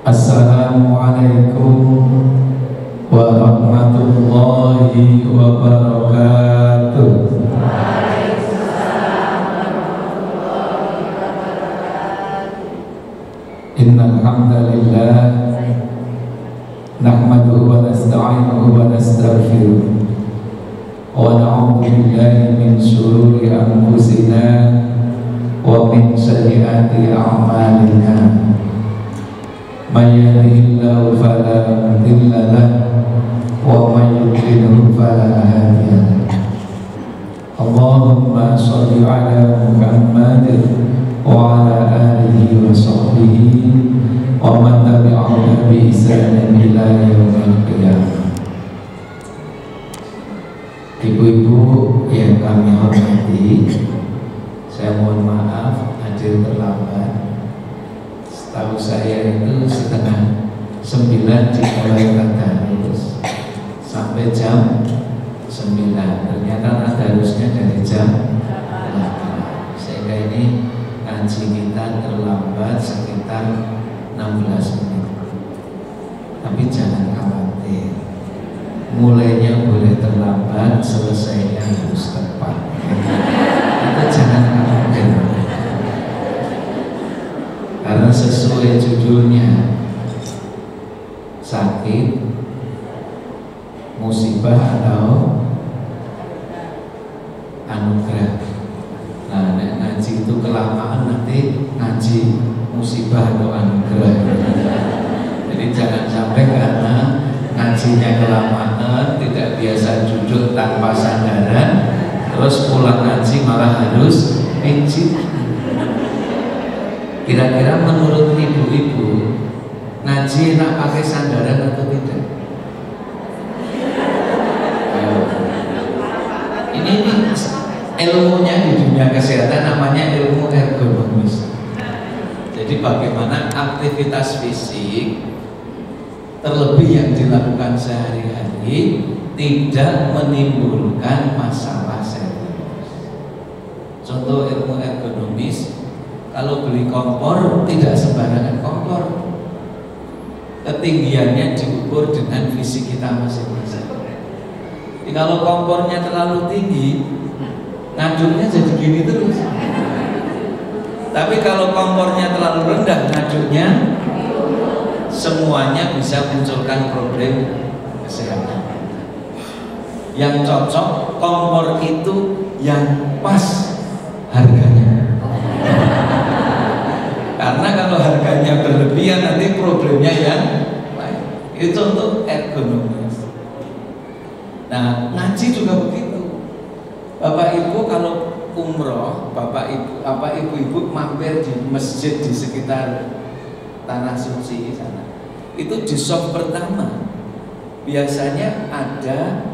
Assalamualaikum warahmatullahi wabarakatuh. Innal hamdalillah nahmaduhu wa nasta'inuhu wa nastaghfiruh wa na'udzu billahi min shururi anfusina wa min sayyiati a'malina. May yahdihillahu fala mudilla lahu wa may yudlilhu fala hadiya lahu. Allahumma shalli ala Muhammad wa ala alihi wa sahbihi wa man tabi'ahum bi ihsanin ila yaumil qiyamah. Ibu-ibu yang kami hormati, saya mohon maaf hadir terlambat. Tahu saya itu setengah 9 dimulai tadarus sampai jam 9. Ternyata tadarusnya dari jam 8. Sehingga ini ngaji kita terlambat sekitar 16 menit. Tapi jangan khawatir, mulainya boleh terlambat, selesainya harus tepat. Itu jangan khawatir, karena sesuai judulnya, sakit, musibah atau anugerah. Nah, ngaji itu kelamaan nanti ngaji musibah atau anugerah. Jadi jangan sampai karena ngajinya kelamaan, tidak biasa duduk tanpa sandaran, terus pulang ngaji malah harus pijit. Kira-kira menurut ibu-ibu, ngaji enak pakai sandaran atau tidak? Ini ilmunya di dunia kesehatan namanya ilmu ergonomis. Jadi bagaimana aktivitas fisik terlebih yang dilakukan sehari-hari tidak menimbulkan masalah serius. Contoh ilmu ergonomis, kalau beli kompor tidak sembarangan kompor, ketinggiannya diukur dengan fisik kita masing-masing. Jadi kalau kompornya terlalu tinggi, ngaduknya jadi gini terus. Tapi kalau kompornya terlalu rendah, ngaduknya semuanya bisa munculkan problem kesehatan. Yang cocok kompor itu yang pas harganya. Karena kalau harganya berlebihan nanti problemnya yang lain. Itu untuk ergonomis. Nah, ngaji juga begitu. Bapak Ibu kalau umroh, ibu-ibu mampir di masjid di sekitar tanah suci sana. Itu di shop pertama biasanya ada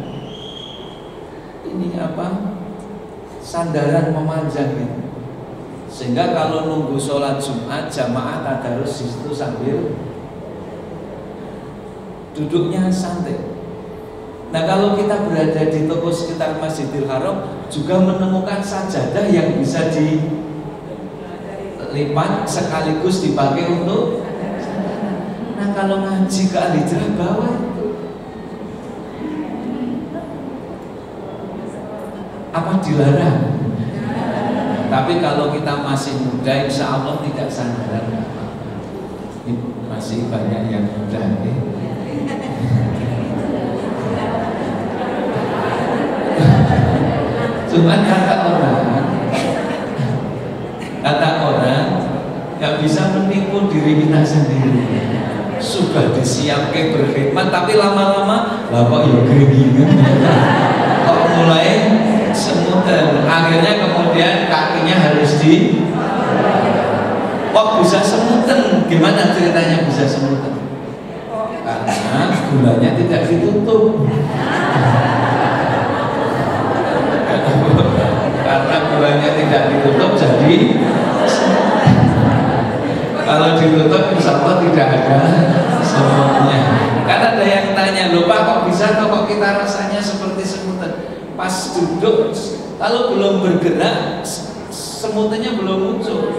sandaran memanjang gitu. Sehingga kalau nunggu sholat Jumat, jamaah tadarus di situ sambil duduknya santai. Nah, kalau kita berada di toko sekitar Masjidil Haram juga menemukan sajadah yang bisa dilipat sekaligus dipakai untuk. Nah, kalau ngaji ke Al-Hijrah bawah itu apa dilarang? Tapi kalau kita masih muda, insya Allah tidak sandaran. Masih banyak yang muda nih. Cuma kata orang nggak bisa menipu diri kita sendiri. Sudah disiapkan berkhidmat, tapi lama-lama lah kok ya geringan, kok mulai semutan. Akhirnya kemudian kakinya harus kok bisa semutan. Gimana ceritanya bisa semutan? Karena gulanya tidak ditutup. Karena gulanya tidak ditutup, jadi kalau ditutup insya Allah tidak ada semutnya. Karena ada yang tanya, lupa kok bisa kok kita rasanya seperti semutan. Pas duduk, kalau belum bergerak, semutannya belum muncul.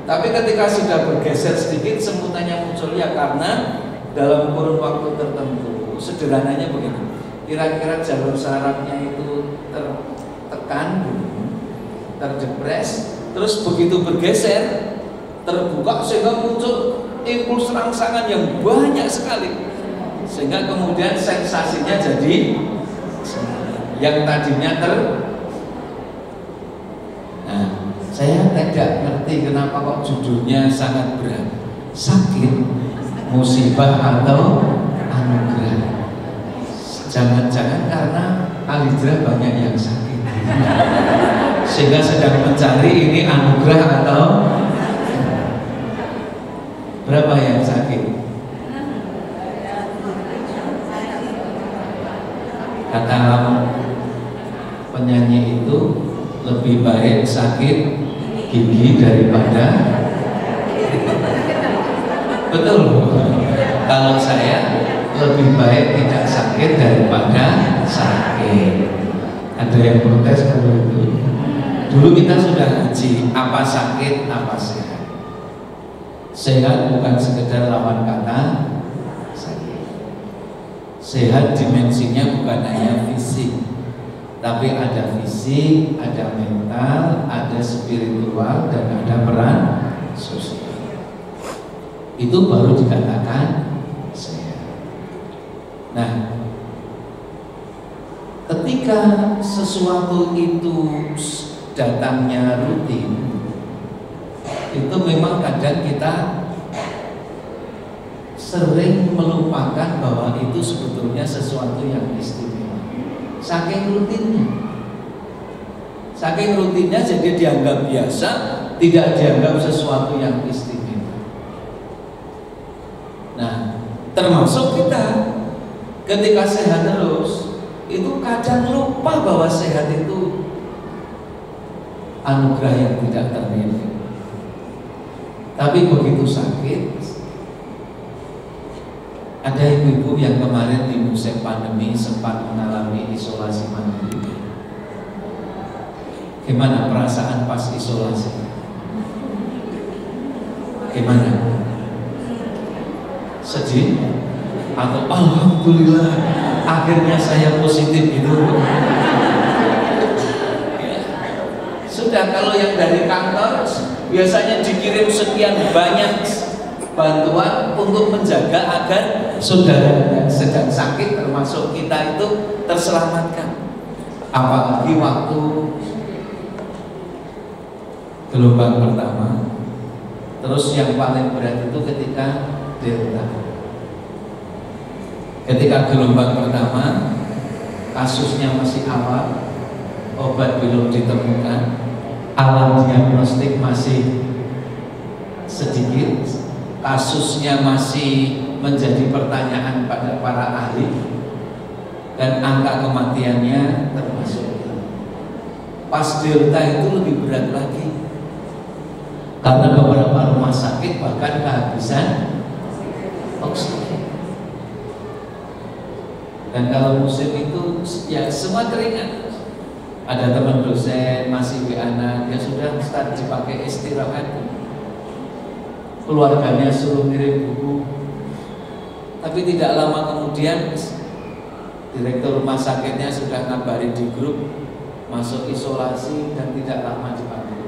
Tapi ketika sudah bergeser sedikit semutannya muncul ya karena dalam kurun waktu tertentu. Sederhananya begini, kira-kira jalur sarafnya itu tertekan, terjepres, terus begitu bergeser terbuka sehingga muncul impuls rangsangan yang banyak sekali, sehingga kemudian sensasinya jadi yang tadinya Nah, saya tidak ngerti kenapa kok judulnya sangat berat. Sakit, musibah atau anugerah. Jangan-jangan karena Alidra banyak yang sakit sehingga sedang mencari ini anugerah atau berapa yang sakit? Kata penyanyi itu lebih baik sakit gigi daripada betul. Kalau saya lebih baik tidak sakit daripada sakit. Ada yang protes kalau itu. Dulu kita sudah ngaji apa sakit, apa sehat. Sehat bukan sekedar lawan kata sakit. Sehat dimensinya bukan hanya fisik, tapi ada fisik, ada mental, ada spiritual, dan ada peran sosial. Itu baru dikatakan sehat. Nah, ketika sesuatu itu datangnya rutin, itu memang kadang kita sering melupakan bahwa itu sebetulnya sesuatu yang istimewa. Saking rutinnya jadi dianggap biasa, tidak dianggap sesuatu yang istimewa. Nah, termasuk kita ketika sehat terus, itu kadang lupa bahwa sehat itu anugerah yang tidak ternilai. Tapi begitu sakit, ada ibu-ibu yang kemarin di musim pandemi sempat mengalami isolasi mandiri. Gimana perasaan pas isolasi? Gimana? Sedih? Atau alhamdulillah akhirnya saya positif itu? Sudah, kalau yang dari kantor biasanya dikirim sekian banyak bantuan untuk menjaga agar saudara yang sedang sakit termasuk kita itu terselamatkan. Apalagi waktu gelombang pertama, terus yang paling berat itu ketika Delta. Ketika gelombang pertama kasusnya masih awal, obat belum ditemukan, alat diagnostik masih sedikit, kasusnya masih menjadi pertanyaan pada para ahli, dan angka kematiannya termasuk. Pas Delta itu lebih berat lagi, karena beberapa rumah sakit bahkan kehabisan oksigen. Dan kalau musim itu ya semua teringat. Ada teman dosen masih WA-an, dia sudah start dipakai istirahat. Keluarganya suruh ngirim buku. Tapi tidak lama kemudian direktur rumah sakitnya sudah ngabarin di grup masuk isolasi dan tidak lama dipanggil.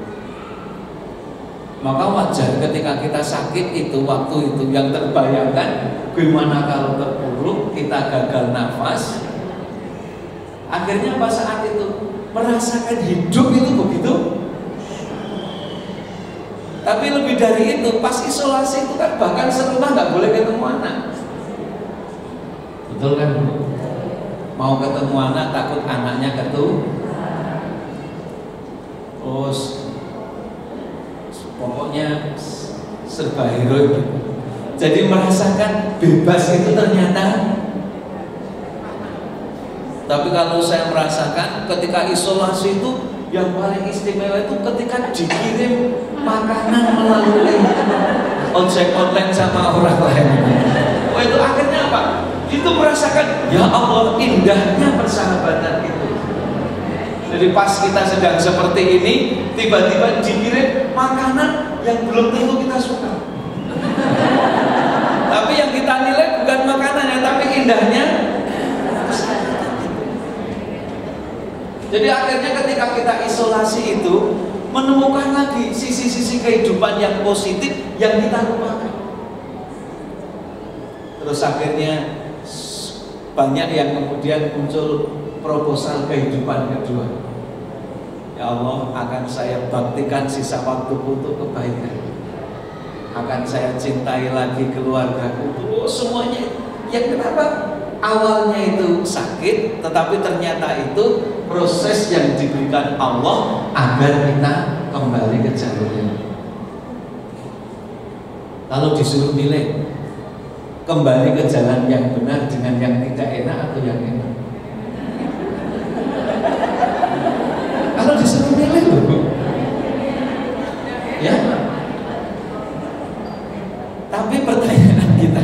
Maka wajar ketika kita sakit itu, waktu itu yang terbayangkan gimana kalau terpuruk, kita gagal nafas. Akhirnya pas saat itu merasakan hidup itu begitu. Tapi lebih dari itu, pas isolasi itu kan bahkan serumah nggak boleh ketemu anak. Betul kan Bu? Mau ketemu anak takut anaknya terus pokoknya serba heroik. Jadi merasakan bebas itu ternyata. Tapi kalau saya merasakan ketika isolasi itu yang paling istimewa itu ketika dikirim makanan melalui ojek online sama orang lain. Oh, itu akhirnya apa? Itu merasakan ya Allah indahnya persahabatan itu. Jadi pas kita sedang seperti ini, tiba-tiba dikirim makanan yang belum tentu kita suka. Tapi yang kita nilai bukan makanannya, tapi indahnya. Jadi akhirnya ketika kita isolasi itu, menemukan lagi sisi-sisi kehidupan yang positif yang kita lupakan. Terus akhirnya banyak yang kemudian muncul proposal kehidupan kedua. Ya Allah, akan saya baktikan sisa waktuku untuk kebaikan. Akan saya cintai lagi keluargaku. Semuanya. Ya kenapa? Awalnya itu sakit, tetapi ternyata itu proses yang diberikan Allah agar kita kembali ke jalurnya. Kalau disuruh milih, kembali ke jalan yang benar dengan yang tidak enak atau yang enak? Kalau disuruh milih loh, ya. Tapi pertanyaan kita,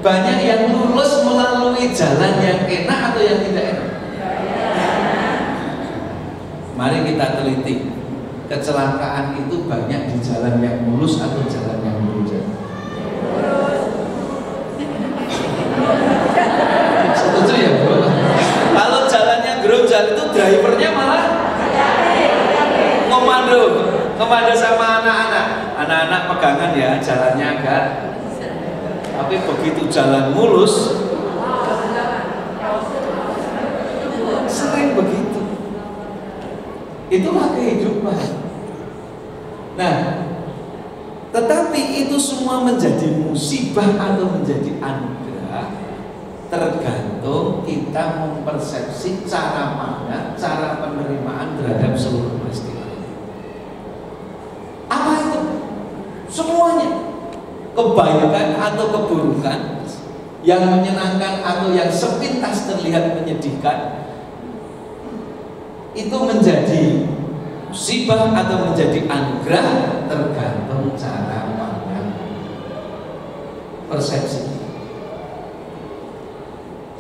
banyak yang lulus melalui jalan yang enak atau yang tidak enak? Mari kita teliti, kecelakaan itu banyak di jalan yang mulus atau jalan yang berujar? Setuju ya bro? Kalau jalannya gerunjal itu drivernya malah komando sama anak-anak pegangan ya, jalannya agak. Tapi begitu jalan mulus, sering begitu. Itulah kehidupan. Nah, tetapi itu semua menjadi musibah atau menjadi anugerah tergantung kita mempersepsi cara pandang, cara penerimaan terhadap seluruh peristiwa. Apa itu? Semuanya, kebaikan atau keburukan, yang menyenangkan atau yang sepintas terlihat menyedihkan, itu menjadi musibah atau menjadi anugerah tergantung cara pandang, persepsi.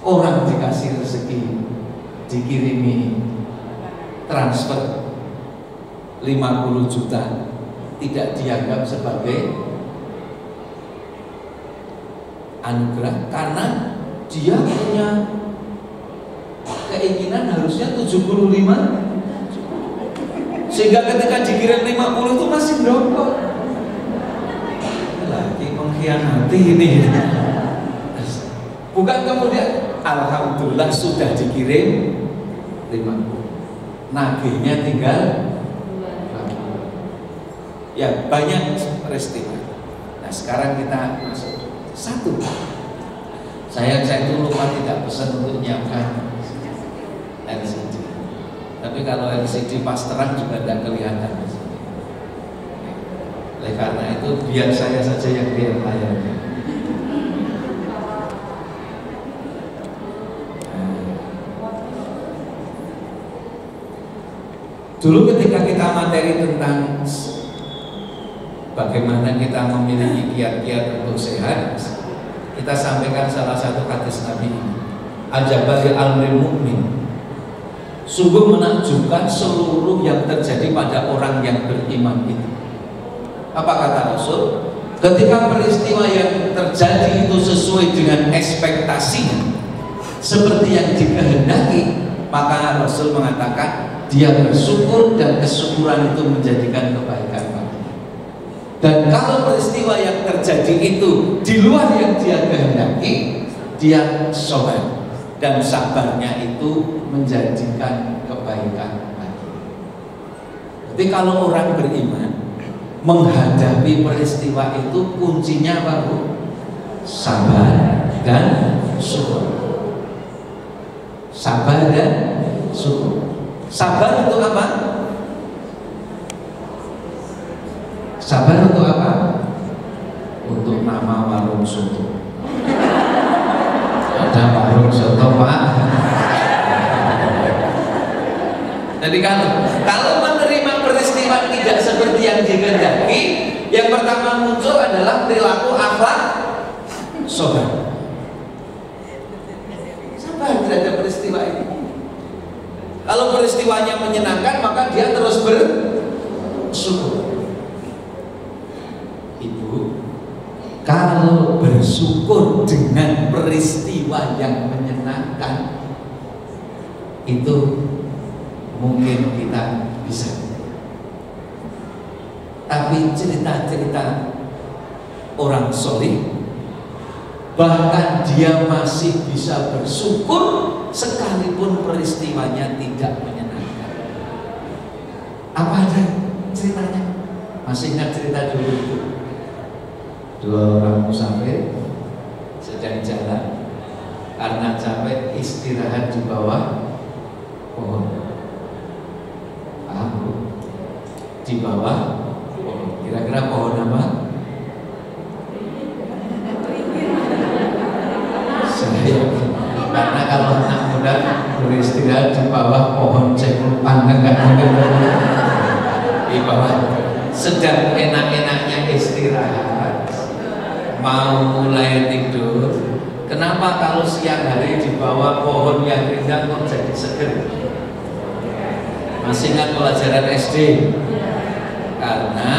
Orang dikasih rezeki, dikirimi transfer 50 juta, tidak dianggap sebagai anugerah karena dia punya keinginan harusnya 75, sehingga ketika dikirim 50 itu masih dongkol. Lagi mengkhianati ini. Bukan kemudian alhamdulillah sudah dikirim 50, nagihnya tinggal. Ya banyak peristiwa. Nah sekarang kita masuk satu. Saya itu lupa tidak pesan untuk menyiapkan LCD. Tapi kalau LCD pas terang juga tidak kelihatan. Oleh karena itu biar saya saja yang lihat layarnya. Dulu ketika kita materi tentang bagaimana kita memiliki kiat-kiat untuk sehat, kita sampaikan salah satu hadis Nabi ini. Ajabali al-mril mu'min. Sungguh menakjubkan seluruh yang terjadi pada orang yang beriman itu. Apa kata Rasul? Ketika peristiwa yang terjadi itu sesuai dengan ekspektasinya, seperti yang dikehendaki, maka Rasul mengatakan dia bersyukur dan kesyukuran itu menjadikan kebaikan. Dan kalau peristiwa yang terjadi itu di luar yang dia kehendaki, dia sabar, dan sabarnya itu menjadikan kebaikan. Jadi kalau orang beriman menghadapi peristiwa itu kuncinya apa Bu? Sabar dan syukur. Sabar dan syukur. Sabar untuk apa? Sabar untuk apa? Untuk nama warung soto. Ada warung soto Pak. Jadi kalau menerima peristiwa tidak seperti yang dikehendaki, yang pertama muncul adalah perilaku akhlak sabar. Sabar terhadap peristiwa ini. Kalau peristiwanya menyenangkan, maka dia terus bersyukur. Ibu, kalau bersyukur dengan peristiwa yang menyenangkan, itu mungkin kita bisa. Tapi cerita-cerita orang soleh, bahkan dia masih bisa bersyukur sekalipun peristiwanya tidak menyenangkan. Apa ada ceritanya? Masih ingat cerita dulu itu? Dua orang musafir sedang jalan, karena capek istirahat di bawah pohon. Paham? Di bawah pohon. Kira-kira pohon apa? Karena kalau anak muda beristirahat di bawah pohon ceklupan enggak mungkin. Di bawah, sedang enak-enaknya istirahat, mau mulai tidur. Kenapa kalau siang hari di bawah pohon yang rindang kok jadi seger? Masih ingat pelajaran SD? Karena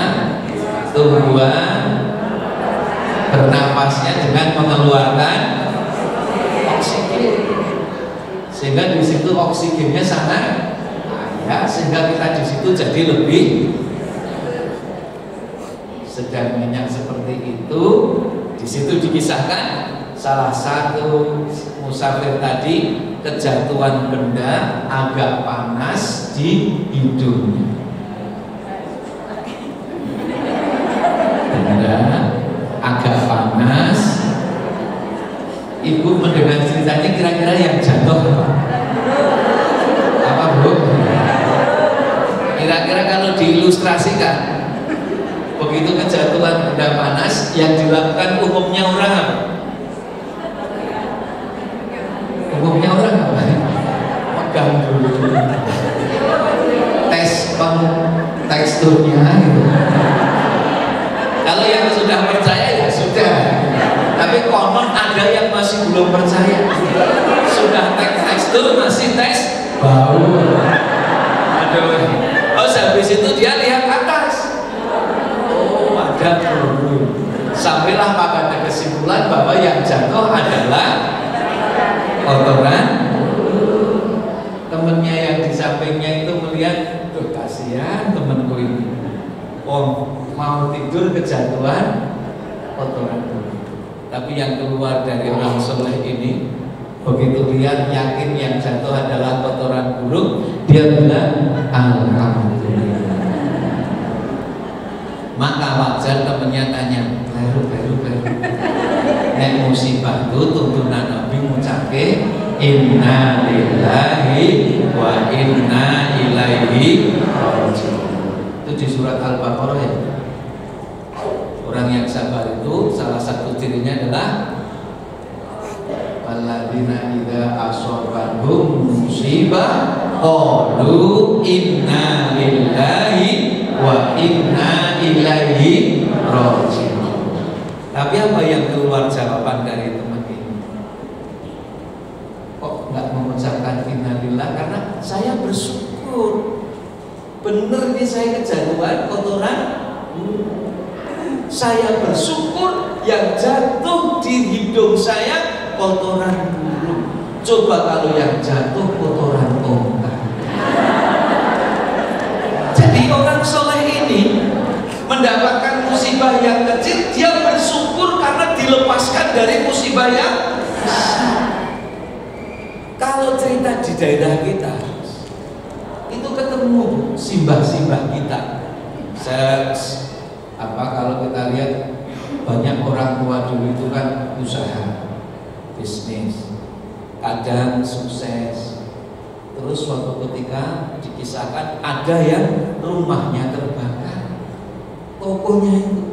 tumbuhan bernapasnya dengan mengeluarkan oksigen, sehingga di situ oksigennya sangat ya, sehingga kita di situ jadi lebih. Sedang minyak seperti itu, di situ dikisahkan salah satu musafir tadi kejatuhan benda agak panas di hidungnya. Benda agak panas. Ibu mendengar ceritanya, kira-kira yang jatuh apa? Apa Bu? Kira-kira kalau diilustrasikan, begitu kejatuhan benda panas, yang dilakukan umumnya orang apa? Umumnya orang apa? Pegang dulu, tes teksturnya gitu. Kalau yang sudah percaya ya sudah. Tapi konon ada yang masih belum percaya. Sudah tes tekstur masih tes bau. Aduh. Oh, habis itu dia lihat atas. Oh, ada problem. Sampailah pada kesimpulan bahwa yang jatuh adalah kotoran. Temennya yang di sampingnya itu melihat, tuh kasihan temenku ini. Oh, mau tidur kejatuhan kotoran. Tapi yang keluar dari orang soleh ini, begitu lihat yakin yang jatuh adalah kotoran buruk, dia bilang alhamdulillah. Maka wajar temennya tanya, baru. Nek musibah itu tuntunan Nabi ngucapke inna lillahi wa inna ilaihi raji'un. Itu di surat Al-Baqarah ya. Orang yang sabar itu salah satu cirinya adalah alladzina idza asobahum musibah qalu inna lillahi wa inna ilaihi raji'un. Tapi apa yang keluar jawaban dari teman ini? Kok nggak mengucapkan innalillah? Karena saya bersyukur. Bener nih saya kejatuhan kotoran. Saya bersyukur yang jatuh di hidung saya kotoran burung. Coba kalau yang jatuh kotoran onta. Jadi orang soleh ini mendapatkan musibah yang kecil, dia bersyukur karena dilepaskan dari musibah yang besar. Kalau cerita di daerah kita, itu ketemu simbah-simbah kita. Kalau kita lihat banyak orang tua dulu itu kan usaha bisnis, kadang sukses. Terus suatu ketika dikisahkan ada yang rumahnya terbakar, tokonya itu.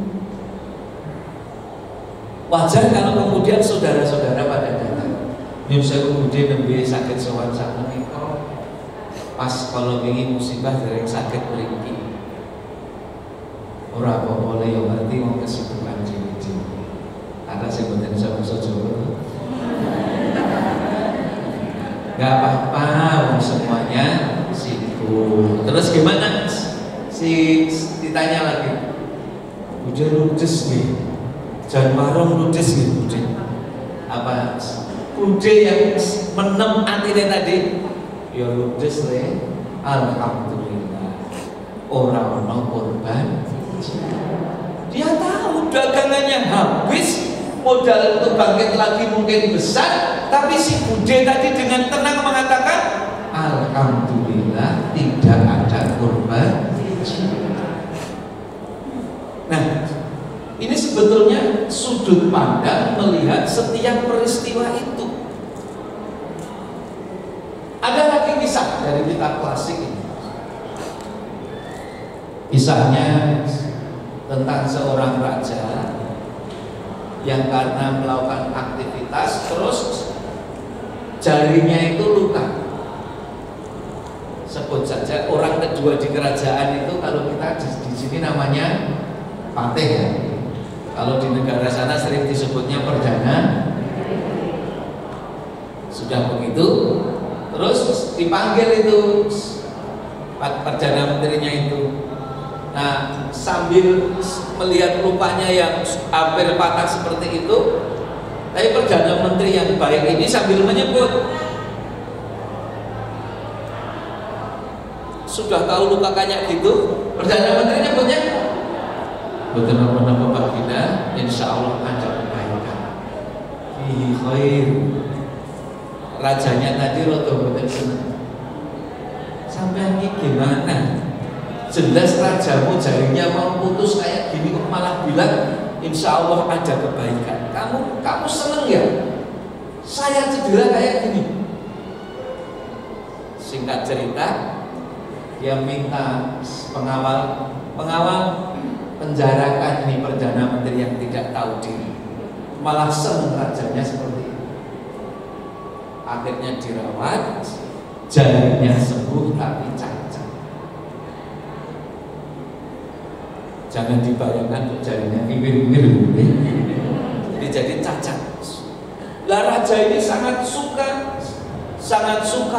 Wajar kalau kemudian saudara-saudara pada datang. Nyun sewu budhe nembe sakit sowan sakmenika. Pas kalau wingi musibah dereng sakit mriki. Ora apa boleh yo ngerti wong kesibukan dhewe-dhewe. Ada sing mboten iso basa Jawa. Gak apa-apa, semuanya sibuk. Terus gimana? Ditanya lagi, udah ludes nih, jangan warung ludes nih, udah apa? Udah yang menem atine tadi, ya ludes le, alhamdulillah, orang korban. Dia tahu dagangannya habis, modal untuk bangkit lagi mungkin besar, tapi si Bude tadi dengan tenang mengatakan, alhamdulillah tidak ada korban. Nah, ini sebetulnya sudut pandang melihat setiap peristiwa itu. Ada lagi kisah dari kitab klasik ini. Kisahnya tentang seorang raja yang karena melakukan aktivitas terus jarinya itu luka. Sebut saja orang kedua di kerajaan itu, kalau kita di sini namanya patih ya. Kalau di negara sana sering disebutnya perdana. Sudah begitu, terus dipanggil itu perdana menterinya itu. Nah, sambil melihat lukanya yang hampir patah seperti itu, tapi perdana menteri yang baik ini sambil menyebut, sudah tahu luka kayak gitu, perdana menteri nyebutnya, benar-benar Bapak kita, insya Allah ada kebaikan. Fihi khair. Rajanya tadi roto-roto senang. Sampai ini gimana? Jelas rajamu jarinya mau putus kayak gini kok malah bilang insya Allah ada kebaikan. Kamu seneng ya? Saya cedera kayak gini. Singkat cerita, dia minta pengawal penjarakan nih perdana menteri yang tidak tahu diri. Malah seneng rajanya seperti itu. Akhirnya dirawat, jarinya sembuh tapi cacat. Jangan dibayangkan jarinya kiwir-kiwir, jadi cacat. Lah raja ini sangat suka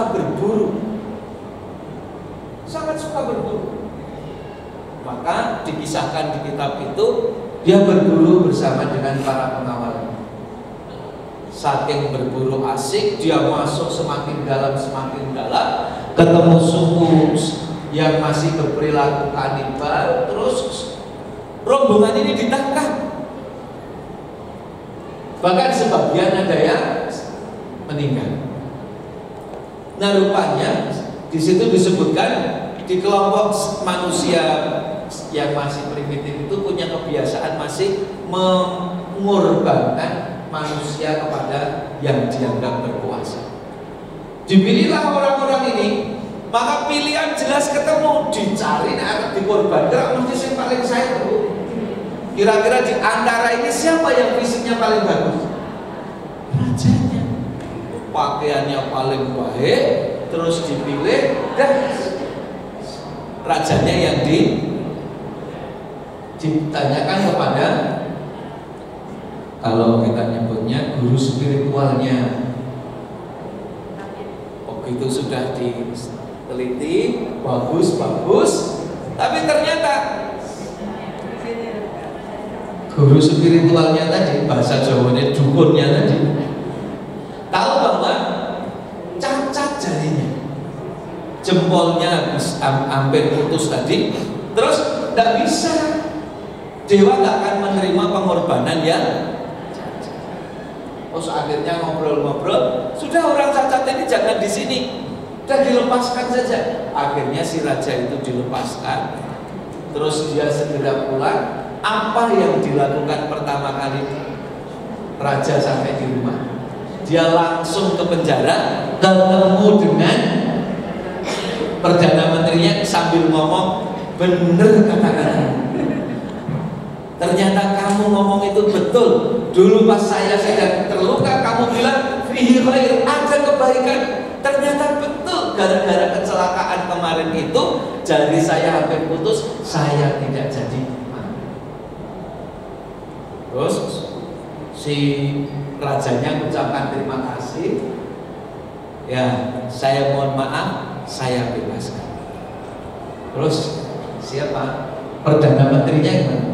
berburu, sangat suka berburu. Maka dikisahkan di kitab itu dia berburu bersama dengan para pengawal. Saking berburu asik, dia masuk semakin dalam, ketemu suku yang masih berperilaku kanibal, terus rombongan ini ditangkap. Bahkan sebagian ada yang meninggal. Nah, rupanya di situ disebutkan di kelompok manusia yang masih primitif itu punya kebiasaan masih mengorbankan manusia kepada yang dianggap berkuasa. Dipilihlah orang-orang ini, maka pilihan jelas ketemu, dicari akan dikorbankan, mesti yang paling saya tahu. Kira-kira di antara ini siapa yang fisiknya paling bagus? Rajanya. Pakaiannya paling baik, terus dipilih, dan rajanya yang ditanyakan kepada, kalau kita nyebutnya guru spiritualnya. Begitu sudah diteliti, bagus, tapi ternyata guru spiritualnya tadi, bahasa Jawanya dukunnya tadi, tahu bahwa cacat jarinya, jempolnya hampir putus tadi, terus tidak bisa, dewa tidak akan menerima pengorbanan yang cacat. Terus akhirnya ngobrol-ngobrol, sudah orang cacat ini jangan di sini, dan dilepaskan saja. Akhirnya si raja itu dilepaskan, terus dia segera pulang. Apa yang dilakukan pertama kali raja sampai di rumah? Dia langsung ke penjara, ketemu dengan perdana menterinya sambil ngomong, bener kata-kata. Ternyata kamu ngomong itu betul. Dulu pas saya sedang terluka, kamu bilang fihi khair, ada kebaikan. Ternyata betul, gara-gara kecelakaan kemarin itu jari saya hampir putus, saya tidak jadi mati. Terus si rajanya mengucapkan terima kasih. Ya, saya mohon maaf, saya bebaskan. Terus siapa? Perdana Menterinya gimana?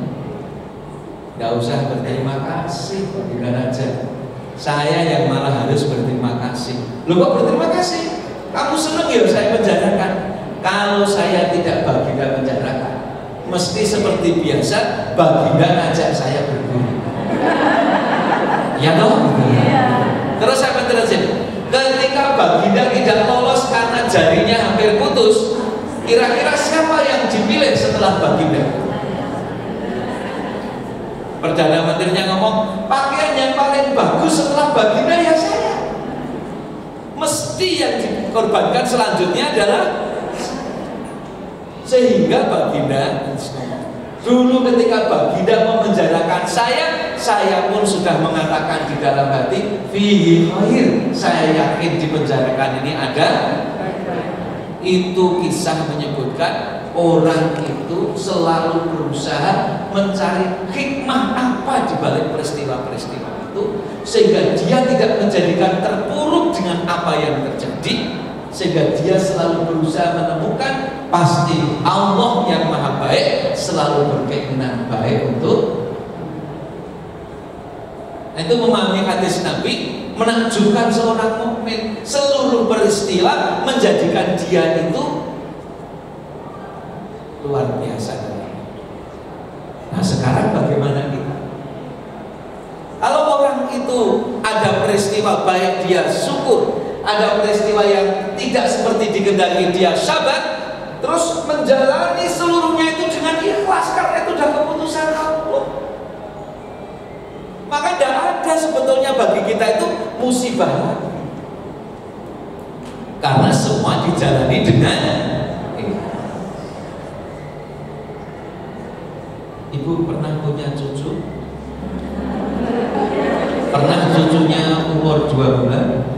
Nggak usah berterima kasih, bilang aja. Saya yang malah harus berterima kasih. Loh kok berterima kasih? Kamu seneng ya saya penjarakan? Kalau saya tidak Baginda penjarakan, mesti seperti biasa Baginda ngajak saya berburu. Ya dong? Terus saya terjadi. Ketika Baginda tidak lolos karena jarinya hampir putus, kira-kira siapa yang dipilih setelah Baginda? Perdana Menterinya ngomong, pakaian yang paling bagus setelah Baginda ya saya. Mesti yang dikorbankan selanjutnya adalah, sehingga Baginda dulu ketika Baginda memenjarakan saya pun sudah mengatakan di dalam hati, fihi khair, saya yakin dipenjarakan ini ada. Itu kisah menyebutkan orang itu selalu berusaha mencari hikmah apa di balik peristiwa-peristiwa itu, sehingga dia tidak menjadikan terpuruk dengan apa yang terjadi, sehingga dia selalu berusaha menemukan pasti Allah yang maha baik selalu berkeinginan baik untuk. Itu memahami hadis Nabi, menakjubkan seorang mukmin, seluruh peristiwa menjadikan dia itu luar biasa. Nah sekarang bagaimana kita? Kalau orang itu ada peristiwa baik dia syukur, ada peristiwa yang tidak seperti dikehendaki dia sabar, terus menjalani seluruhnya itu dengan ikhlas karena itu sudah keputusan Allah. Maka tidak ada sebetulnya bagi kita itu musibah, karena semua dijalani dengan Ibu pernah punya cucu? Pernah cucunya umur 2 bulan?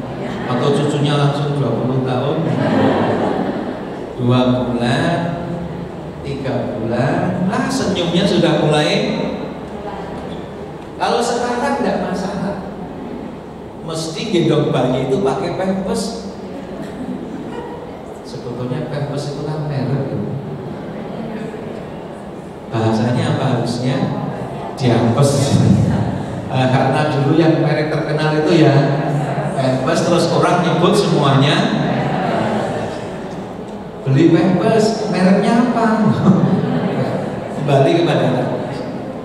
Atau cucunya langsung 20 tahun? 2 bulan, 3 bulan, senyumnya sudah mulai. Kalau sekarang tidak masalah, mesti gendong bayi itu pakai pampers. Sebetulnya pampers itu kan merek. Bahasanya apa harusnya? Diampes. Karena dulu yang merek terkenal itu ya pampers, terus orang nyebut semuanya. Beli pampers, mereknya apa? Kembali kepada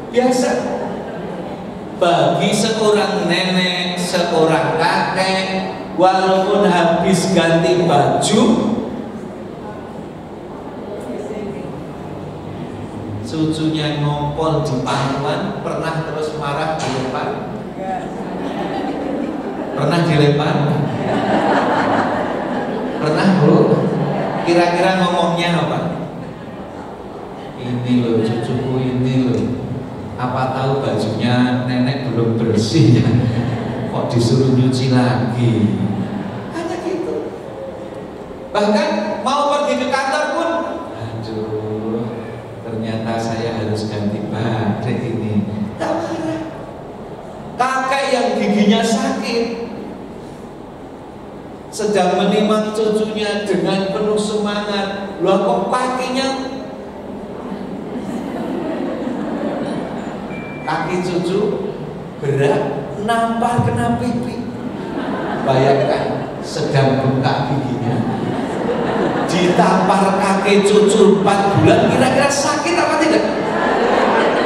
biasa. Bagi seorang nenek, seorang kakek, walaupun habis ganti baju, cucunya ngompol di pangkuan, pernah terus marah dilempar? Pernah dilempar? Pernah Bu? Kira-kira ngomongnya apa? Ini loh cucuku, ini loh. Apa tahu bajunya nenek belum bersih ya, kok disuruh nyuci lagi. Hanya gitu. Bahkan mau pergi ke kantor pun, aduh, ternyata saya harus ganti baterai ini. Tak marah. Kakek yang giginya sakit sedang menimang cucunya dengan penuh semangat. Loh kok kakinya, kaki cucu berat, nampar kena pipi. Bayangkan sedang bengkak giginya, ditampar kaki cucu 4 bulan, kira-kira sakit apa tidak?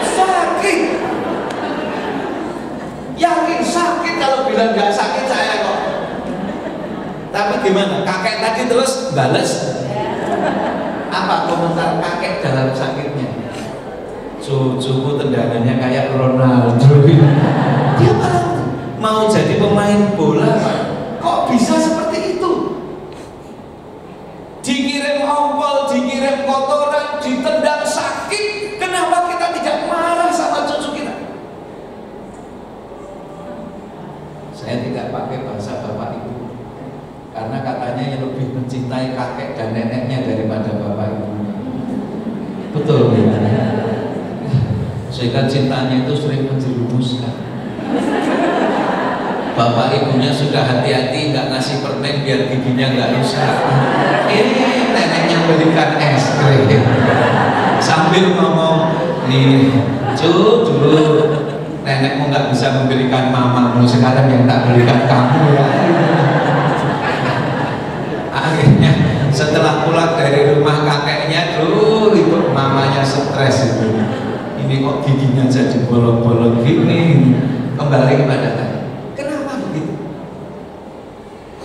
Sakit. Yakin sakit, kalau bilang nggak sakit saya kok. Tapi gimana? Kakek tadi terus balas. Apa komentar kakek dalam sakitnya? Cucuku tendangannya kayak Ronaldo. Dia malah mau jadi pemain bola. Kok bisa seperti itu? Dikirim ompol, dikirim kotoran, ditendang sakit. Kenapa kita tidak marah sama cucu kita? Saya tidak pakai bahasa bapak ibu, karena katanya yang lebih mencintai kakek dan neneknya daripada bapak ibu. Betul ya? Sehingga cintanya itu sering menjerumuskan. Bapak ibunya sudah hati-hati nggak ngasih permen biar giginya nggak rusak. Neneknya belikan es krim sambil ngomong, nih dulu nenekmu nggak bisa memberikan mamamu, sekarang yang tak berikan kamu ya. Akhirnya setelah pulang dari rumah kakeknya, ibu mamanya stres itu. Ini kok giginya jadi bolong-bolong gini. Kembali kepada tadi. Kenapa begitu?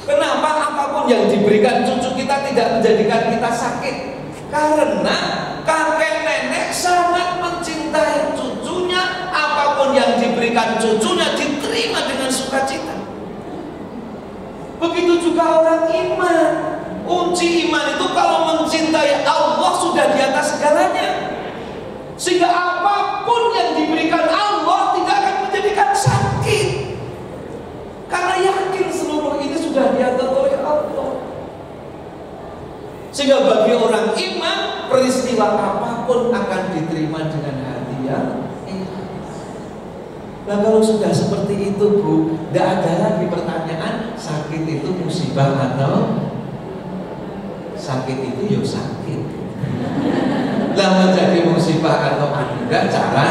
Kenapa apapun yang diberikan cucu kita tidak menjadikan kita sakit? Karena kakek nenek sangat mencintai cucunya. Apapun yang diberikan cucunya diterima dengan sukacita. Begitu juga orang iman. Kunci iman itu kalau mencintai Allah sudah di atas segalanya. Sehingga apapun yang diberikan Allah tidak akan menjadikan sakit. Karena yakin seluruh ini sudah diatur oleh Allah. Sehingga bagi orang iman, peristiwa apapun akan diterima dengan hati yang ikhlas. Nah kalau sudah seperti itu Bu, tidak ada lagi pertanyaan sakit itu musibah atau sakit itu ya sakit. Lah menjadi musibah atau tidak cara.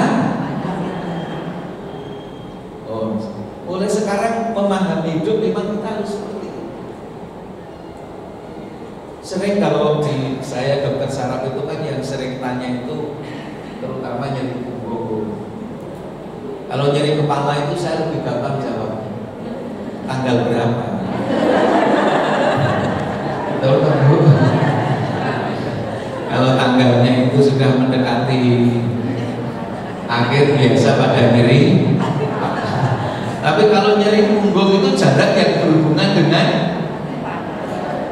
Mulai sekarang memahami hidup memang kita harus seperti itu. Sering kalau di saya dokter saraf itu kan yang sering tanya itu terutama nyeri punggung. Kalau nyeri kepala itu saya lebih gampang jawabnya. Tanggal berapa? Tahu kan Bu? Kalau tanggalnya itu sudah mendekati akhir biasa pada nyeri. Tapi kalau nyeri punggung itu jarak yang berhubungan dengan,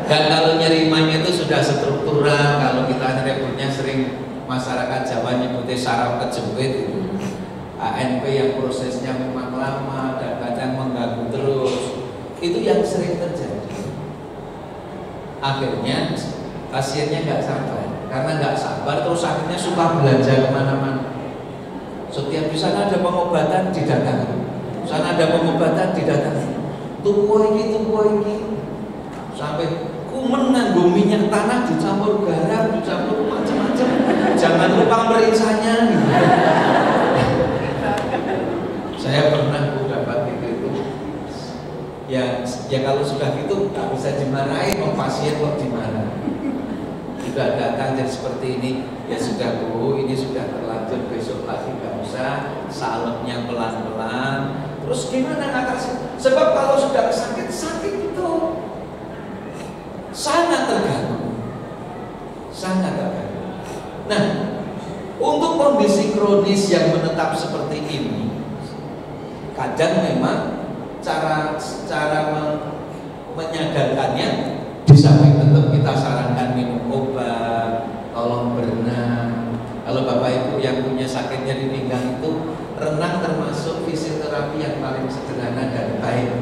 dan kalau nyeri imannya itu sudah struktural. Kalau kita nyebutnya sering masyarakat Jawa nyebutnya saraf kejepit itu. ANP yang prosesnya memang lama dan kadang mengganggu terus. Itu yang sering terjadi. Akhirnya pasiennya nggak sabar. Karena nggak sabar terus akhirnya suka belanja kemana-mana. Setiap di sana ada pengobatan didatangi, sana ada pengobatan didatangi. Tuku ini, sampai kumen nganggo minyak tanah dicampur garam, dicampur macam-macam. Jangan lupa merinsanya. Gitu. Saya pernah dapat itu. Ya kalau sudah gitu nggak bisa dimarahin, pasien kok dimarah. Sudah datang jadi seperti ini, ya sudah Bu, ini sudah terlanjur, besok lagi nggak usah, salepnya pelan-pelan. Terus gimana ngatasin? Sebab kalau sudah sakit itu sangat terganggu, sangat terganggu. Nah, untuk kondisi kronis yang menetap seperti ini, kadang memang cara menyadarkannya. Di samping tetap kita sarankan minum obat, tolong berenang. Kalau Bapak Ibu yang punya sakit nyeri pinggang itu, renang termasuk fisioterapi yang paling sederhana dan baik.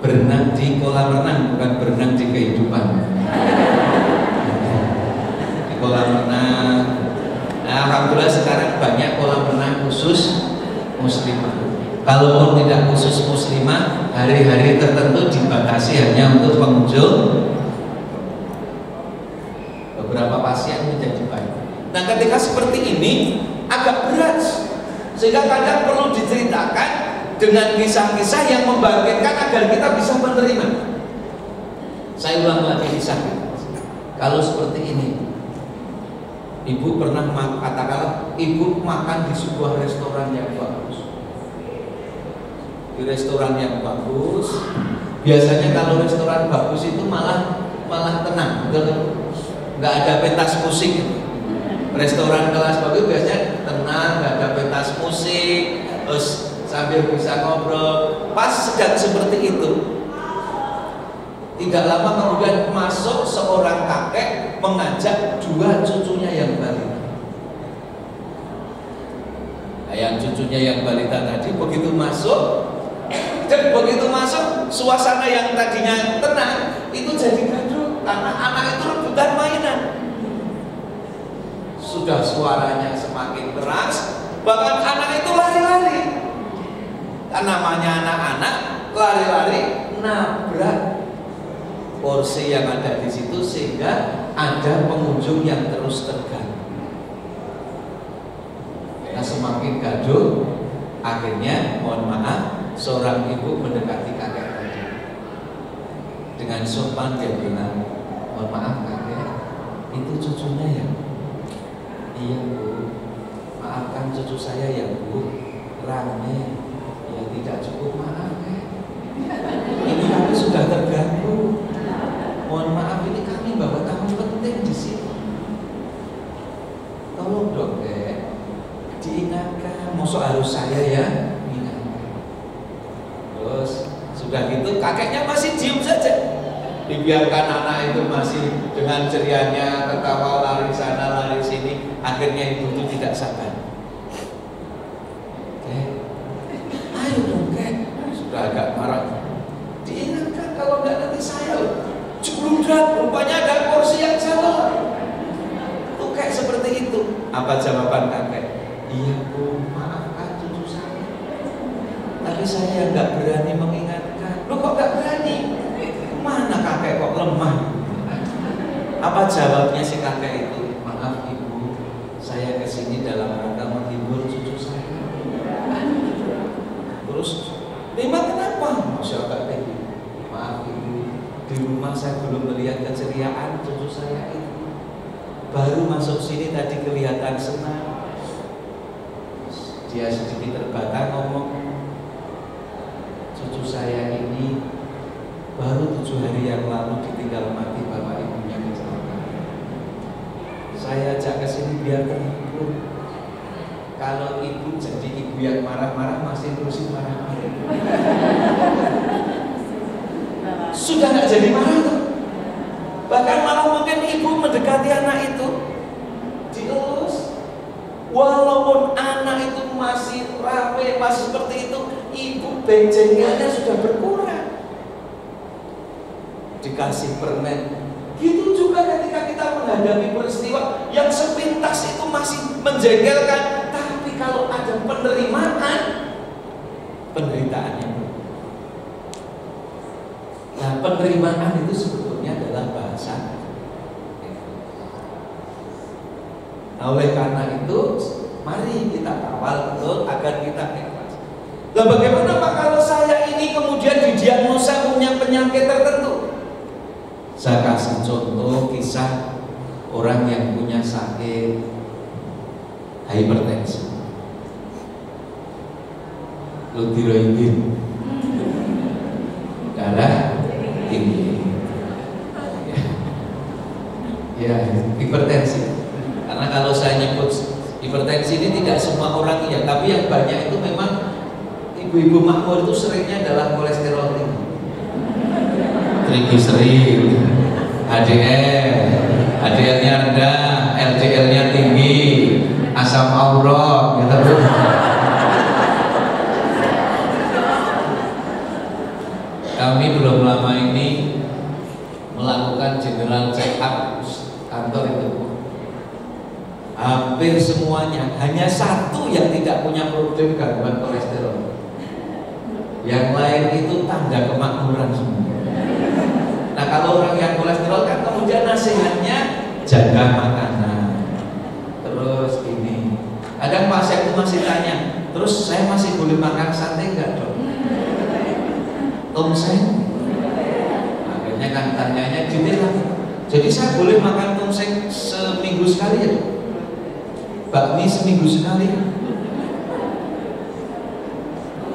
Berenang di kolam renang, bukan berenang di kehidupan. Di kolam renang. Nah, alhamdulillah sekarang banyak kolam renang khusus muslimah. Kalaupun tidak khusus muslimah, hari-hari tertentu dibatasi hanya untuk pengunjung. Beberapa pasien menjadi baik. Nah, ketika seperti ini agak berat, sehingga kadang perlu diceritakan dengan kisah-kisah yang membangkitkan agar kita bisa menerima. Saya ulang lagi kisah. Kalau seperti ini, Ibu pernah katakanlah Ibu makan di sebuah restoran yang bagus. Di restoran yang bagus, biasanya kalau restoran bagus itu malah tenang, nggak ada pentas musik. Restoran kelas bagus biasanya tenang, nggak ada pentas musik, terus sambil bisa ngobrol. Pas sedang seperti itu, tidak lama kemudian masuk seorang kakek mengajak dua cucunya yang balita. Nah, yang cucunya yang balita tadi begitu masuk. Dan begitu masuk, suasana yang tadinya tenang itu jadi gaduh karena anak itu rebutan mainan. Sudah suaranya semakin keras, bahkan anak itu lari-lari. Kan namanya anak-anak lari-lari nabrak kursi yang ada di situ sehingga ada pengunjung yang terus terganggu. Nah, semakin gaduh, akhirnya mohon maaf, seorang ibu mendekati kakek tadi. Dengan sopan dia bilang, mohon maaf kakek, itu cucunya ya? Iya bu, maafkan cucu saya ya bu, rame. Ya tidak cukup maaf ya. Ini kami sudah terganggu. Mohon maaf, ini kami bawa tamu penting di sini. Tolong dong diingatkan, masa harus saya ya ingatkan. Terus sudah gitu kakeknya masih diem saja. Dibiarkan anak itu masih dengan cerianya ketawa lari sana lari sini. Akhirnya ibu itu tidak sabar. Ayo dong kek, sudah agak marah. Diingatkan kalau nggak nanti saya loh. Jebludak, rupanya ada kursi yang salah. Tuh kayak seperti itu. Apa jawaban kakek? Iya bu, maafkan cucu saya. Tapi saya nggak berani mengingatkan. Loh kok nggak berani? Mana kakek kok lemah? Apa jawabnya si kakek itu? Maaf ibu, saya kesini dalam rangka menghibur cucu saya. Terus, memang kenapa? Masya Allah, maaf ibu, di rumah saya belum melihat keceriaan cucu saya itu. Baru masuk sini tadi kelihatan senang. Dia sedikit terbata ngomong, cucu saya ini baru 7 hari yang lalu ditinggal mati bapak ibunya kecelakaan. Saya ajak ke sini biar terhibur. Kalau ibu jadi ibu yang marah-marah masih terusin marah-marah. Sudah nggak jadi marah tuh. Bahkan malah mungkin ibu mendekati anak itu dielus. Walaupun anak itu masih rame, masih seperti itu, ibu benjengannya sudah berkurang. Dikasih permen. Gitu juga ketika kita menghadapi peristiwa yang sepintas itu masih menjengkelkan. Tapi kalau ada penerimaan, penderitaannya. Nah, penerimaan itu sebetulnya adalah bahasa. Nah, oleh karena itu, mari kita kawal betul agar kita ikhlas. Nah, bagaimana Pak kalau saya ini kemudian didiagnosa punya penyakit tertentu? Saya kasih contoh kisah orang yang punya sakit hipertensi, tiroidin, darah tinggi, ya hipertensi. Karena kalau saya nyebut hipertensi ini tidak semua orang iya, tapi yang banyak itu memang ibu-ibu makmur itu seringnya adalah kolesterol tinggi, trigliserid, HDL-nya rendah, LDL-nya tinggi, asam urat, gitu. Kami belum lama ini melakukan general check up kantor itu. Hampir semuanya, hanya satu yang tidak punya problem gangguan kolesterol. Yang lain itu tanda kemakmuran semua. Nah, kalau orang yang kolesterol kan kemudian nasihatnya jaga makanan. Terus ini, kadang pasien itu masih tanya, terus saya masih boleh makan sate enggak dok? Tongseng? Akhirnya kan tanyanya detail lagi. Jadi saya boleh makan tongseng seminggu sekali ya dok? Bakmi seminggu sekali?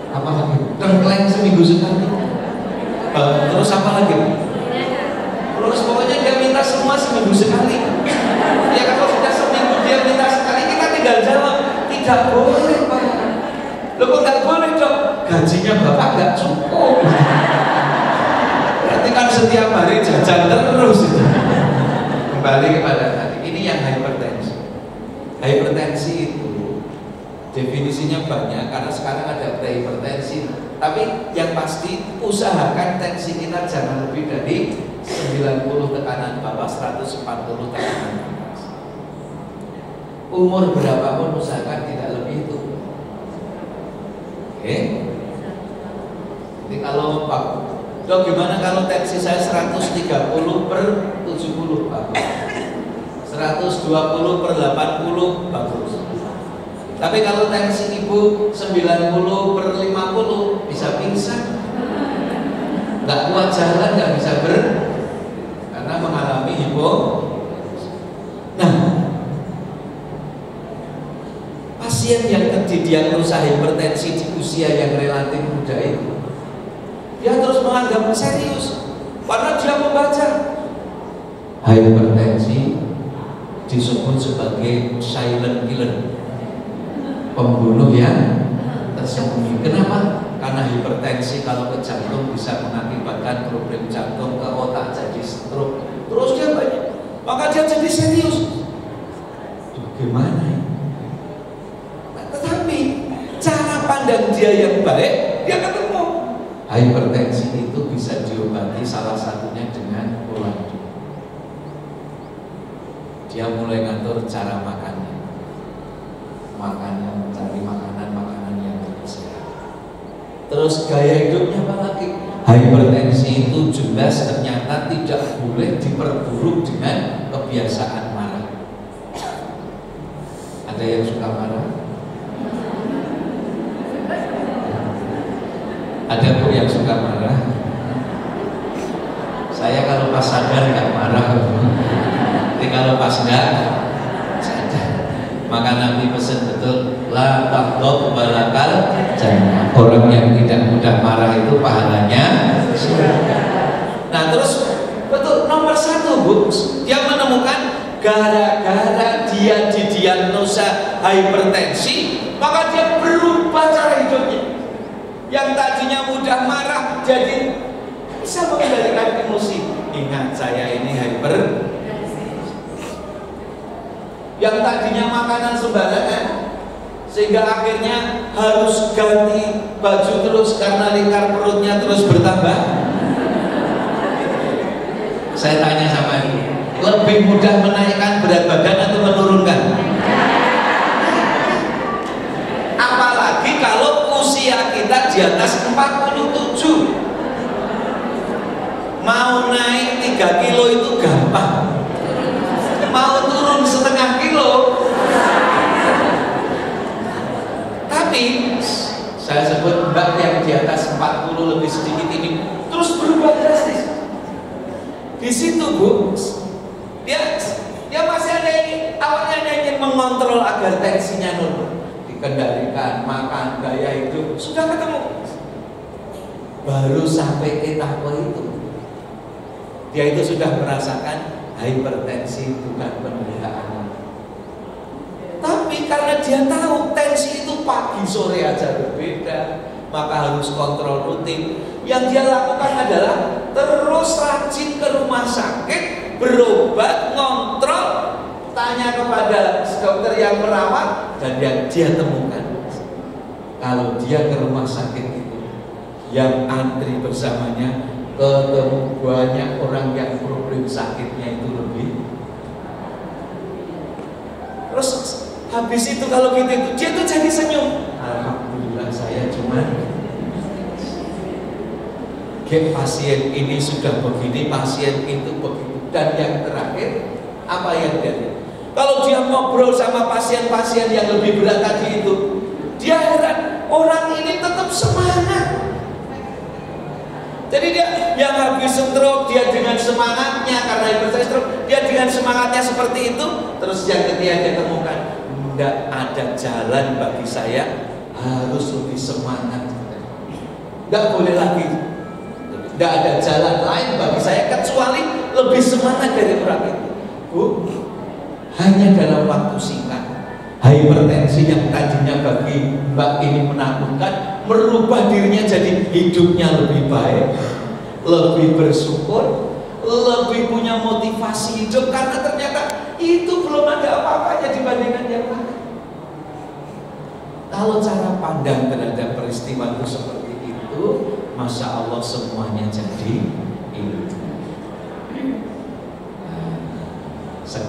Apa lagi? Tengkleng seminggu sekali? Terus apa lagi? Terus pokoknya dia minta semua seminggu sekali. Ya kalau sudah seminggu dia minta sekali, kita tinggal jawab tidak boleh Pak. Loh kok nggak boleh dok? Gajinya bapak nggak cukup. Berarti kan setiap hari jajan terus itu. Kembali kepada tadi, ini yang hipertensi. Hipertensi itu definisinya banyak karena sekarang ada prehipertensi. Tapi yang pasti usahakan tensi kita jangan lebih dari 90 tekanan bawah, 140 tekanan atas. Umur berapapun usahakan tidak lebih itu. Oke? Jadi kalau Pak, dok gimana kalau tensi saya 130 per 70 Pak? 120 per 80 bagus. Tapi kalau tensi ibu 90 per 50 bisa pingsan. Nggak kuat jalan, nggak bisa karena mengalami hipo. Nah, pasien yang didiagnosa hipertensi di usia yang relatif muda itu, dia terus menganggap serius karena dia membaca hipertensi disebut sebagai silent killer, pembunuh yang tersembunyi. Kenapa? Karena hipertensi kalau ke jantung bisa mengakibatkan problem jantung, ke otak jadi stroke. Terus dia banyak, maka dia jadi serius. Gimana ya? Nah, tetapi cara pandang dia yang baik, dia ketemu hipertensi itu bisa diobati salah satunya dengan pola hidup. Dia mulai ngatur cara makannya, mencari makanan yang lebih sehat. Terus gaya hidupnya apa lagi? Hipertensi itu jelas ternyata tidak boleh diperburuk dengan kebiasaan marah. Ada yang suka marah? Ada kok yang suka marah? Saya kalau pas sadar nggak marah. Tapi kalau pas enggak sadar, maka Nabi pesan betul, la taghdab balakal jannah. Orang yang tidak mudah marah itu pahalanya surga. Nah terus betul nomor 1 Bu, dia menemukan gara-gara dia didiagnosa hipertensi, maka dia berubah cara hidupnya. Yang tadinya mudah marah jadi bisa mengendalikan emosi. Ingat saya ini hipertensi. Yang tadinya makanan sembarangan sehingga akhirnya harus ganti baju terus karena lingkar perutnya terus bertambah. Saya tanya sama ibu, lebih mudah menaikkan berat badan atau menurunkan? Apalagi kalau usia kita di atas 47, mau naik 3 kilo itu gampang, mau turun setengah kilo. Tapi saya sebut mbak yang di atas 40 lebih sedikit ini terus berubah drastis. Di situ Bu, dia masih ada ini, awalnya ingin mengontrol agar tensinya normal, dikendalikan, makan, gaya hidup, sudah ketemu. Baru sampai ke tahap itu, dia itu sudah merasakan hipertensi bukan penderitaan. Tapi karena dia tahu tensi itu pagi sore aja berbeda, maka harus kontrol rutin. Yang dia lakukan adalah terus rajin ke rumah sakit, berobat, ngontrol, tanya kepada dokter yang merawat, dan yang dia temukan kalau dia ke rumah sakit itu yang antri bersamanya ketemu banyak orang yang problem sakitnya itu lebih. Terus habis itu kalau gitu dia tuh jadi senyum. Alhamdulillah saya cuma pasien ini sudah begini, pasien itu begitu. Dan yang terakhir apa yang dia? Kalau dia ngobrol sama pasien-pasien yang lebih berat tadi itu, dia heran orang ini tetap semangat. Jadi dia yang habis stroke, dia dengan semangatnya karena hipertensi stroke, dia dengan semangatnya seperti itu. Terus yang ketiga dia temukan, tidak ada jalan bagi saya, harus lebih semangat. Tidak boleh lagi, tidak ada jalan lain bagi saya kecuali lebih semangat dari orang itu. Bu, hanya dalam waktu singkat, hipertensi yang tadinya bagi mbak ini menakutkan merubah dirinya jadi hidupnya lebih baik, lebih bersyukur, lebih punya motivasi hidup karena ternyata itu belum ada apa-apanya dibandingkan yang lain. Kalau cara pandang terhadap peristiwa itu seperti itu, Masya Allah semuanya jadi ilmu.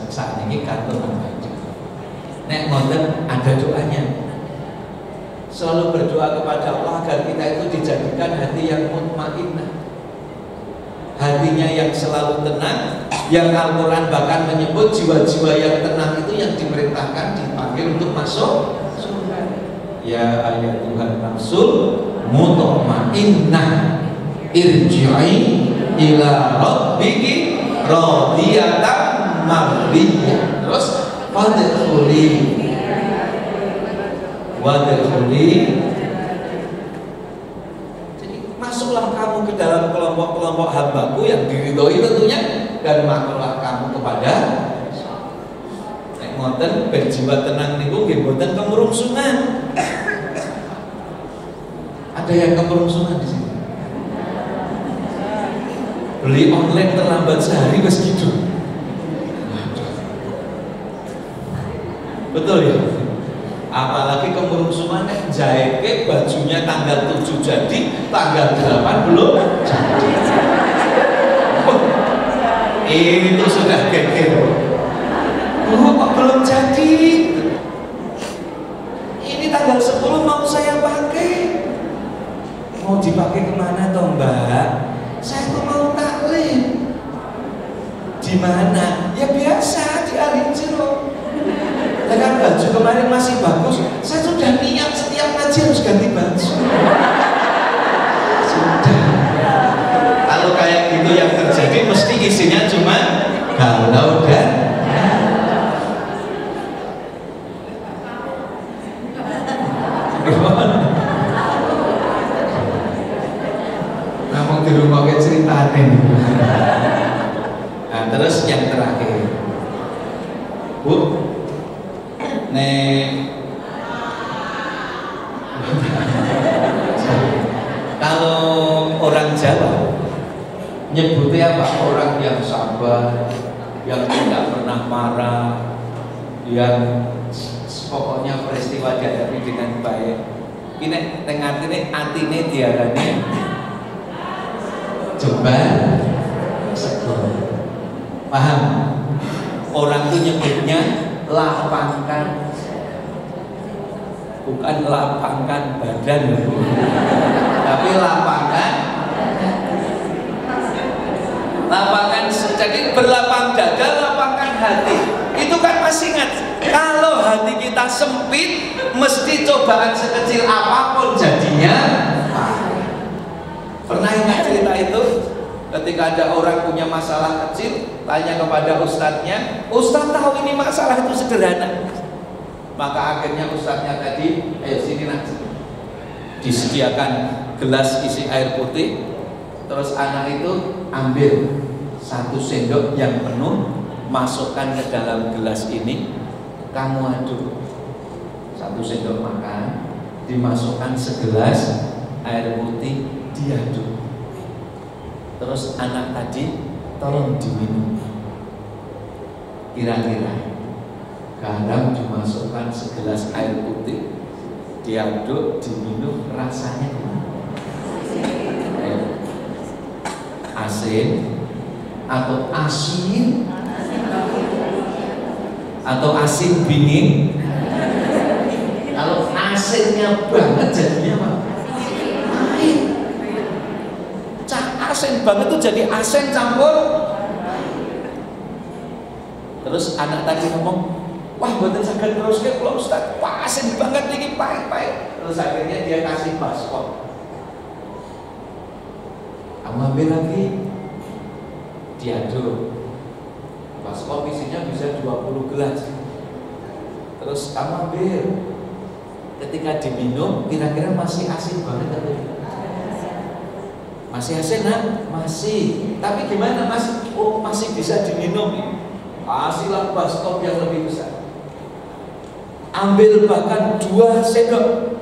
Saat ini kantor membaca. Nek ngoten ada doanya. selalu berdoa kepada Allah agar kita itu dijadikan hati yang mutmainnah, hatinya yang selalu tenang. Yang Al-Quran bahkan menyebut jiwa-jiwa yang tenang itu yang diperintahkan dipanggil untuk masuk surga. Ya ayyuhan nafsul mutmainnah irji'i ila rabbiki radiyatan mardiyah. Terus wadkhuli masuklah kamu ke dalam kelompok-kelompok hambaku yang diridhoi tentunya, dan masuklah kamu kepada nek ngoten berjiwa tenang niku nggih mboten kemrungsungan. Ada yang kemrungsungan di sini? Beli online terlambat sehari wis gitu. Betul ya? Apalagi kemurungsungan jahit bajunya tanggal 7 jadi, tanggal 8 belum jadi. Itu sudah geger. Kok belum jadi? Ini tanggal 10 mau saya pakai. Mau dipakai kemana toh Mbak? Saya tuh mau taklim. Di mana? Ya biasa di Alinjero. Dengan baju kemarin masih bagus, saya sudah niat setiap ngaji harus ganti baju. Sudah. Kalau kayak gitu yang terjadi mesti isinya cuma galau dan namun di rumah kayak cerita ini. Nah terus yang terakhir, Bu. Kalau orang Jawa nyebutnya apa? Orang yang sabar, yang tidak pernah marah, yang pokoknya peristiwa dihadapi dengan baik. Ini tengah ini atine diarani jebar segur. Paham? Orang itu nyebutnya lapangkan, bukan lapangkan badan, tapi lapangkan. Jadi berlapang dada, lapangkan hati. Itu kan masih ingat, kalau hati kita sempit, mesti cobaan sekecil apapun jadinya. Pernah ingat cerita itu? Ketika ada orang punya masalah kecil, tanya kepada ustadznya, ustadz tahu ini masalah itu sederhana. Maka akhirnya ustadznya tadi, ayo sini nak, disediakan gelas isi air putih. Terus anak itu ambil 1 sendok yang penuh, masukkan ke dalam gelas ini, kamu aduk. 1 sendok makan, dimasukkan segelas air putih, diaduk. Terus anak tadi tolong diminum. Kira-kira garam dimasukkan segelas air putih, diaduk, diminum, rasanya gimana? Asin atau asin atau asin binging? Kalau asinnya banget jadinya apa? Pahit. Asin banget tuh jadi asin campur. Terus anak tadi ngomong, wah mboten saged teruske kula Ustaz, wah asin banget iki, pahit-pahit. Terus akhirnya dia kasih baskom. Kamu ambil lagi, diaduk. Baskom isinya bisa 20 gelas. Terus kamu ambil. Ketika diminum, kira-kira masih asin banget atau tidak? Masih asin kan? Masih. Tapi gimana mas? Oh masih bisa diminum. Kasihlah baskom yang lebih besar. Ambil bahkan 2 sendok.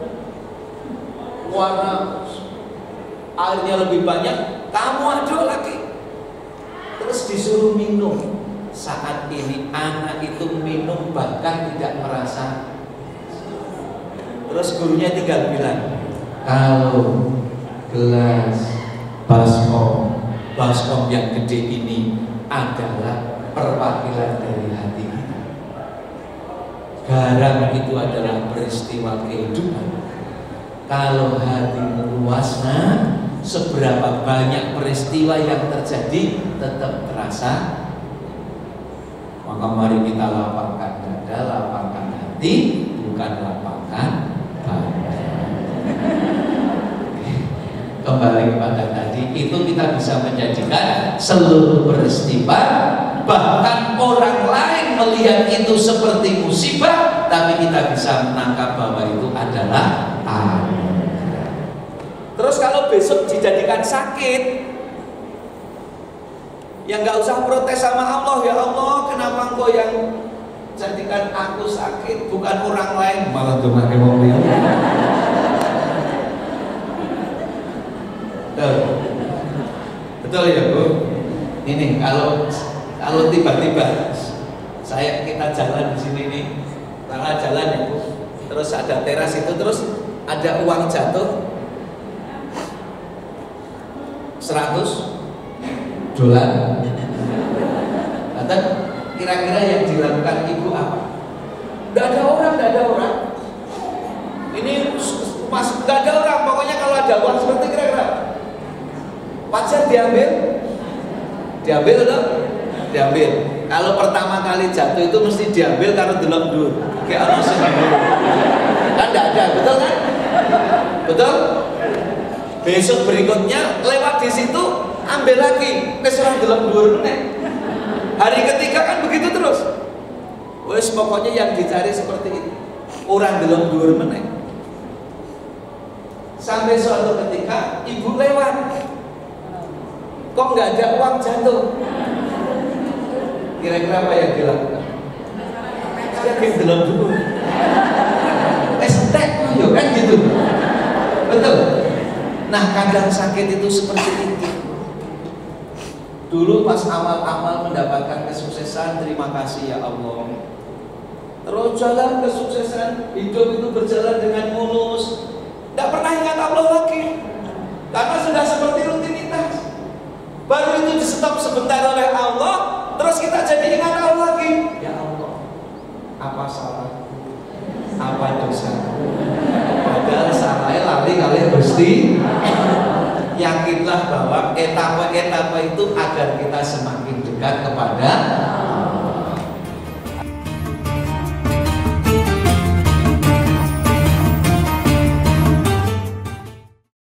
Warna airnya lebih banyak, kamu aduk lagi. Terus disuruh minum. Saat ini anak itu minum bahkan tidak merasa. Terus gurunya tinggal bilang, kalau gelas baskom yang gede ini adalah perwakilan dari hati kita. Garam itu adalah peristiwa kehidupan. Kalau hatimu luas, nah, seberapa banyak peristiwa yang terjadi tetap terasa. Maka mari kita lapangkan dada, lapangkan hati, bukan lapangkan badan. Kembali kepada tadi, itu kita bisa menjadikan seluruh peristiwa, bahkan orang lain melihat itu seperti musibah, tapi kita bisa menangkap bahwa itu adalah anugerah. Terus kalau besok dijadikan sakit, ya nggak usah protes sama Allah. Ya Allah, kenapa Engkau yang jadikan aku sakit, bukan orang lain? Malah tuh pakai mobil. Betul ya Bu. Ini kalau tiba-tiba kita jalan di sini nih, karena jalan ya Bu. Terus ada teras itu, terus ada uang jatuh $100. Kata kira-kira yang dilakukan ibu apa? Tidak ada orang. Ini mas, tidak ada orang. Pokoknya kalau ada uang seperti kira-kira wajar diambil atau diambil. Kalau pertama kali jatuh itu mesti diambil karena delok dulu. Kayak orang sih kan tidak ada, betul kan? Betul? Besok berikutnya lewat di situ ambil lagi, keserang dalam 2 menit. Hari ketiga kan begitu terus. Wes pokoknya yang dicari seperti itu. Orang dalam 2 menit. Sampai suatu ketika ibu lewat, kok nggak ada uang jatuh? Kira-kira apa yang dilakukan? Saya dalam dulu. Estek, yo kan gitu. Betul. Nah, kadang sakit itu seperti itu. Dulu pas amal-amal mendapatkan kesuksesan, terima kasih ya Allah. Terus jalan kesuksesan, hidup itu berjalan dengan mulus. Tidak pernah ingat Allah lagi, karena sudah seperti rutinitas. Baru itu di stop sebentar oleh Allah, terus kita jadi ingat Allah lagi. Ya Allah, apa salah? Apa dosa? Padahal salahnya lali kali Gusti. Yakinlah bahwa etapa-etapa itu agar kita semakin dekat kepada